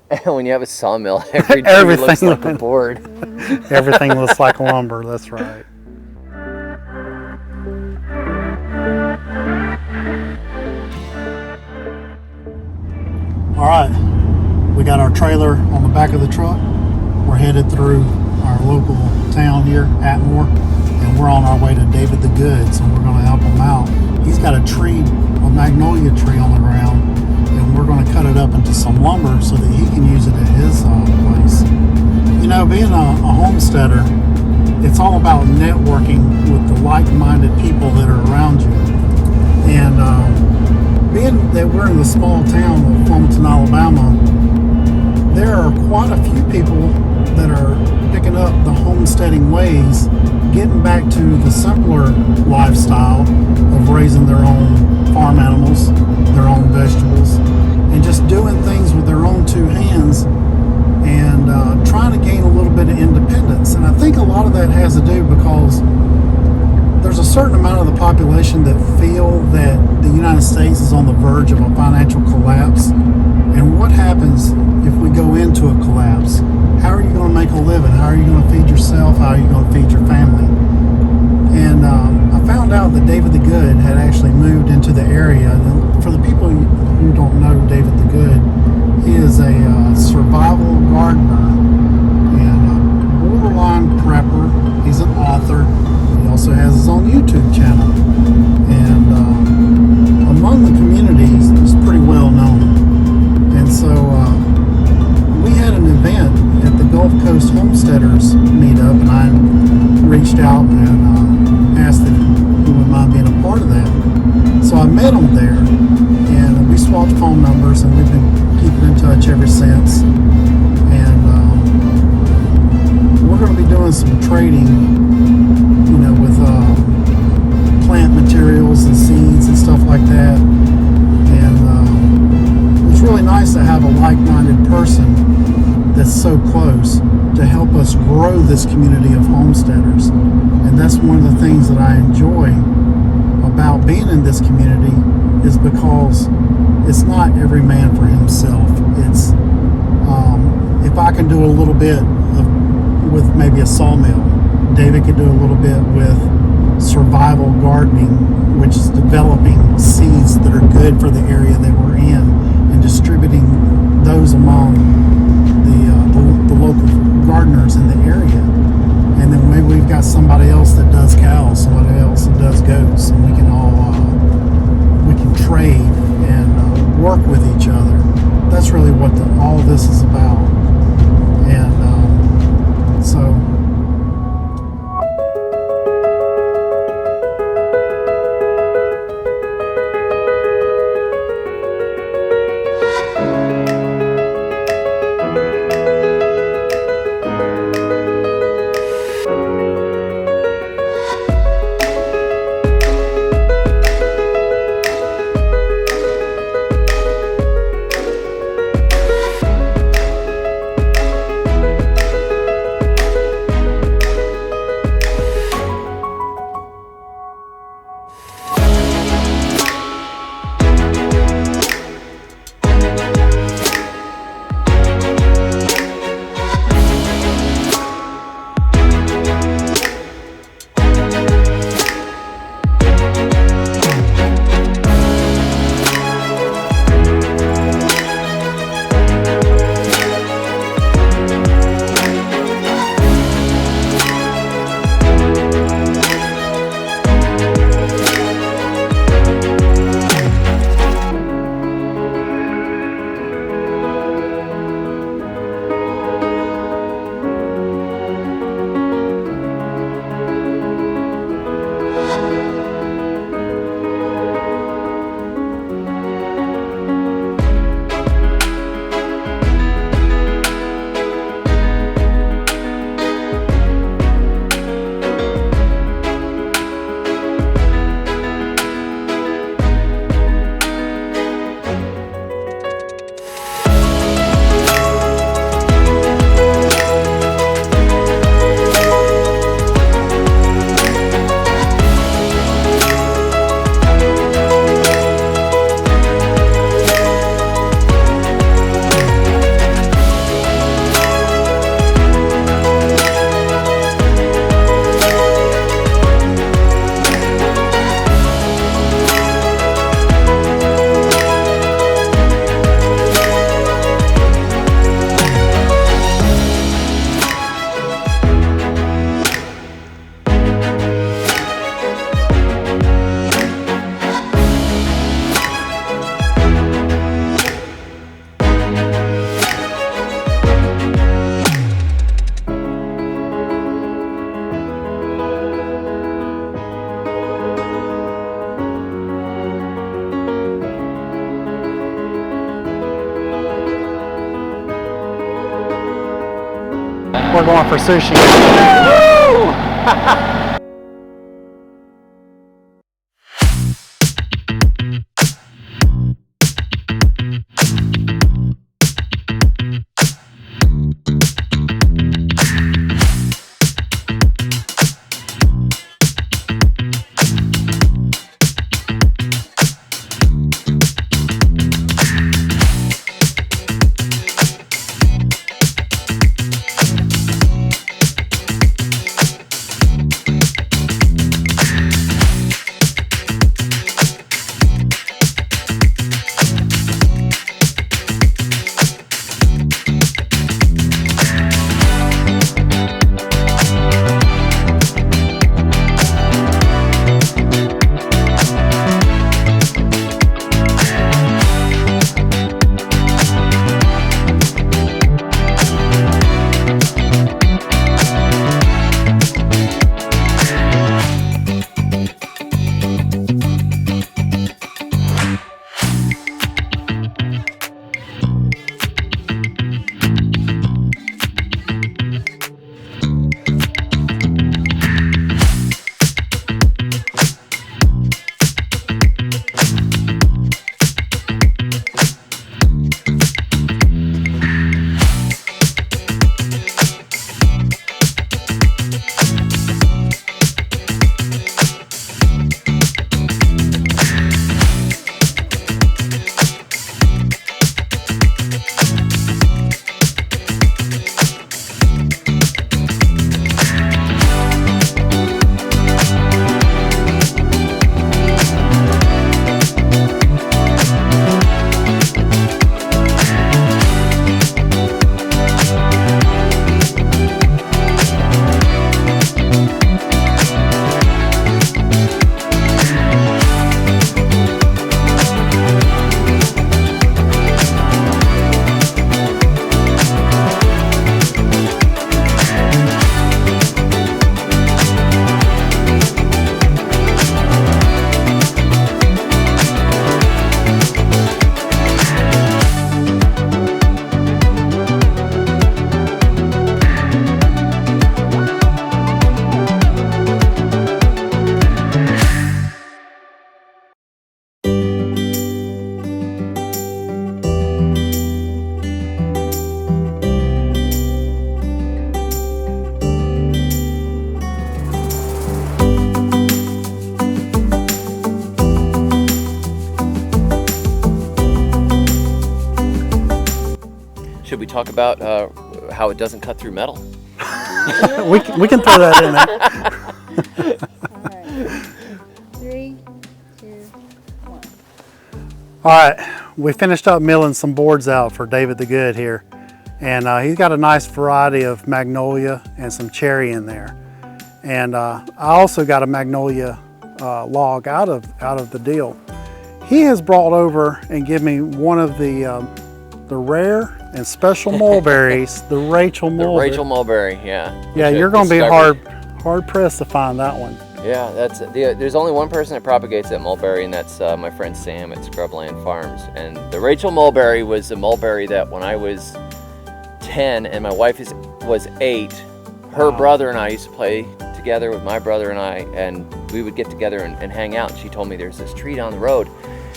And when you have a sawmill, every tree Everything looks like a board. Everything looks like lumber, that's right. All right, we got our trailer on the back of the truck. We're headed through our local town here, Atmore, and we're on our way to David the Good, so we're going to help him out. He's got a tree, a magnolia tree on the ground, and we're going to cut it up into some lumber so that he can use it at his place. You know, being a homesteader, it's all about networking with the like-minded people that are around you. And being that we're in the small town of Wilmington, Alabama, there are quite a few people that are picking up the homesteading ways, getting back to the simpler lifestyle of raising their own farm animals, their own vegetables, and just doing things with their own two hands and trying to gain a little bit of independence. And I think a lot of that has to do because there's a certain amount of the population that feel that the United States is on the verge of a financial collapse. And what happens if we go into a collapse? How are you going to make a living? How are you going to feed yourself? How are you going to feed your family? And I found out that David the Good had actually moved into the area. And for the people who don't know David the Good, he is a survival gardener and a borderline prepper. He's an author. He also has his own YouTube channel. And among the communities, he's pretty well known. And so we had an event at the Gulf Coast Homesteaders meetup, and I reached out and asked if he would mind being a part of that. So I met him there, and we swapped phone numbers, and we've been keeping in touch ever since. And we're going to be doing some trading, you know, with plant materials and seeds and stuff like that. And it's really nice to have a like-minded person that's so close to help us grow this community of homesteaders. And that's one of the things that I enjoy about being in this community, is because it's not every man for himself. It's if I can do a little bit with maybe a sawmill, David could do a little bit with survival gardening, which is developing seeds that are good for the area that we're in and distributing those among the local gardeners in the area. And then maybe we've got somebody else that does cows, somebody else that does goats, and we can all we can trade and work with each other. That's really what all this is about. And so We're going for sushi. Should we talk about how it doesn't cut through metal? we can throw that in there. All right. 3, 2, 1. All right, we finished up milling some boards out for David the Good here. And he's got a nice variety of Magnolia and some cherry in there. And I also got a Magnolia log out of the deal. He has brought over and given me one of the rare and special mulberries, the Rachel mulberry. The Rachel mulberry, yeah. Yeah, you're going to be hard pressed to find that one. Yeah, there's only one person that propagates that mulberry, and that's my friend Sam at Scrubland Farms. And the Rachel mulberry was a mulberry that when I was 10 and my wife was 8, her brother and I used to play together with my brother and I, and we would get together and hang out. And she told me there's this tree down the road,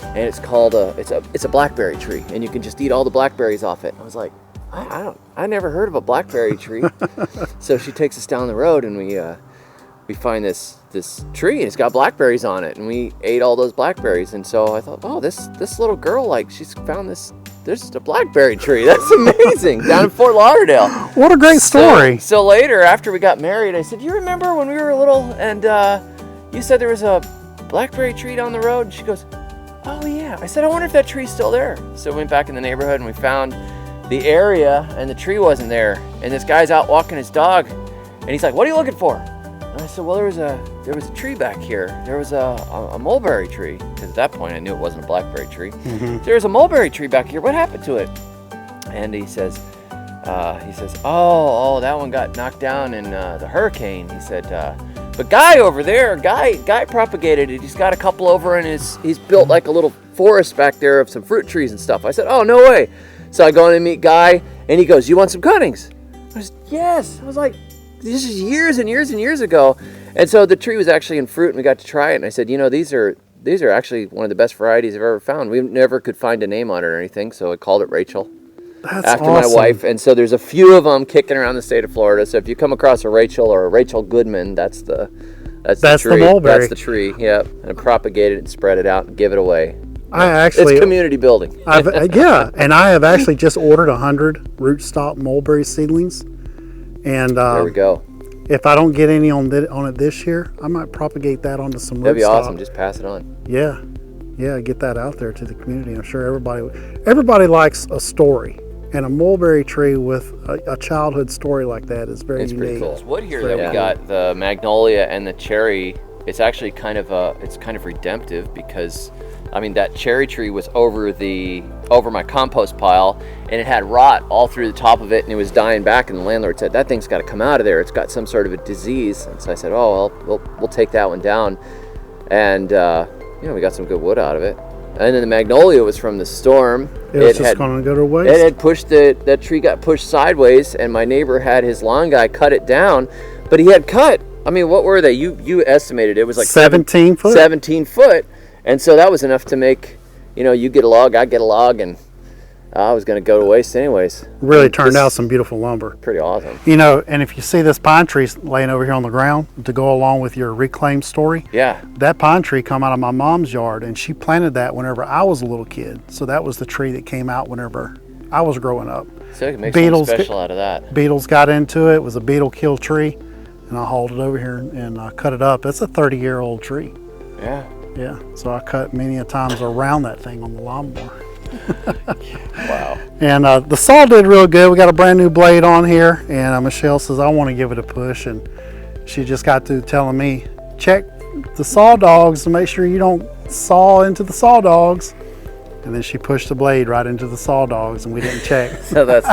and it's called it's a blackberry tree, and you can just eat all the blackberries off it. I was like, I never heard of a blackberry tree. So she takes us down the road, and we find this tree, and it's got blackberries on it, and we ate all those blackberries. And so I thought, oh, this little girl, like, she's found this. There's a blackberry tree. That's amazing. Down in Fort Lauderdale. What a great story. So later, after we got married, I said, you remember when we were little and you said there was a blackberry tree down the road? And she goes, oh yeah. I said, I wonder if that tree's still there. So we went back in the neighborhood and we found the area, and the tree wasn't there. And this guy's out walking his dog, and he's like, what are you looking for? And I said, well, there was a tree back here. There was a mulberry tree, because at that point I knew it wasn't a blackberry tree. Mm-hmm. There's a mulberry tree back here. What happened to it? And he says, oh, that one got knocked down in the hurricane. He said, but guy over there, guy propagated it. He's got a couple over, and he's built like a little forest back there of some fruit trees and stuff. I said, oh, no way. So I go in and meet Guy, and he goes, you want some cuttings? Yes. I was like, this is years and years and years ago. And so the tree was actually in fruit, and we got to try it. And I said, you know, these are actually one of the best varieties I've ever found. We never could find a name on it or anything, so I called it Rachel. That's after awesome. my wife. And so there's a few of them kicking around the state of Florida. So if you come across a Rachel or a Rachel Goodman, that's the tree. The mulberry. That's the tree. Yep. And propagate it and spread it out and give it away. It's community building. And I have actually just ordered 100 rootstock mulberry seedlings. And there we go. If I don't get any on it this year, I might propagate that onto some rootstock. That'd be awesome. Just pass it on. Yeah, get that out there to the community. I'm sure everybody likes a story, and a mulberry tree with a childhood story like that is very unique. Pretty cool. This wood here that we got, the magnolia and the cherry, it's actually kind of redemptive because, I mean, that cherry tree was over my compost pile, and it had rot all through the top of it, and it was dying back. And the landlord said, "That thing's got to come out of there. It's got some sort of a disease." And so I said, "Oh, well, we'll take that one down." And we got some good wood out of it. And then the magnolia was from the storm. It was just going to go to waste. It had pushed that tree got pushed sideways, and my neighbor had his lawn guy cut it down, but he had cut. I mean, what were they? You estimated it was like 17 foot. 17 foot. And so that was enough to make, you get a log, I get a log, and I was going to go to waste anyways. Really turned out some beautiful lumber. Pretty awesome. And if you see this pine tree laying over here on the ground to go along with your reclaim story, yeah, that pine tree come out of my mom's yard, and she planted that whenever I was a little kid. So that was the tree that came out whenever I was growing up. So you can make something special out of that. Beetles got into it. It was a beetle kill tree, and I hauled it over here and cut it up. It's a 30-year-old tree. Yeah. Yeah, so I cut many a times around that thing on the lawnmower. Wow. And the saw did real good. We got a brand new blade on here, and Michelle says, I want to give it a push. And she just got through telling me, check the saw dogs to make sure you don't saw into the saw dogs. And then she pushed the blade right into the saw dogs, and we didn't check. So that's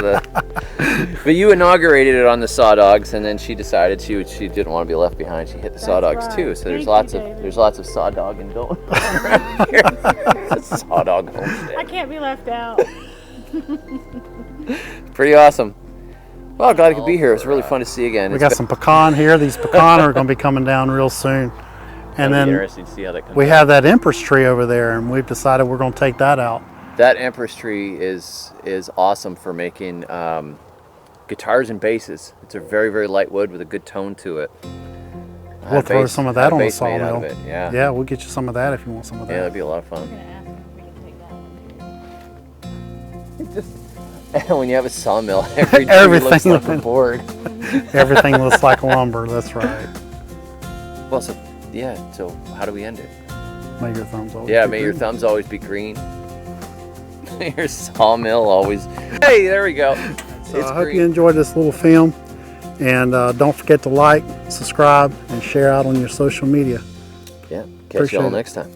but you inaugurated it on the saw dogs, and then she decided she didn't want to be left behind. She hit the saw dogs too. So there's lots of saw dogging going on around here. It's a saw dog homestead. I can't be left out. Pretty awesome. Well, glad I could be here. It was really fun to see again. We got some pecan here. These pecan are going to be coming down real soon. And then interesting to see how that comes we out. have that empress tree over there, and we've decided we're going to take that out. That empress tree is awesome for making guitars and basses. It's a very, very light wood with a good tone to it. We'll throw some of that on the sawmill. Yeah. Yeah, we'll get you some of that if you want some of that. Yeah, that'd be a lot of I'm fun. gonna ask if we can take that one too. And when you have a sawmill, every tree Everything looks like a board. Everything looks like lumber. That's right. Well, so how do we end it? May your thumbs always. Yeah, be may your green. thumbs always be green. Your sawmill always. Hey, there we go. So I hope you enjoyed this little film, and don't forget to like, subscribe, and share out on your social media. Yeah, catch y'all next time.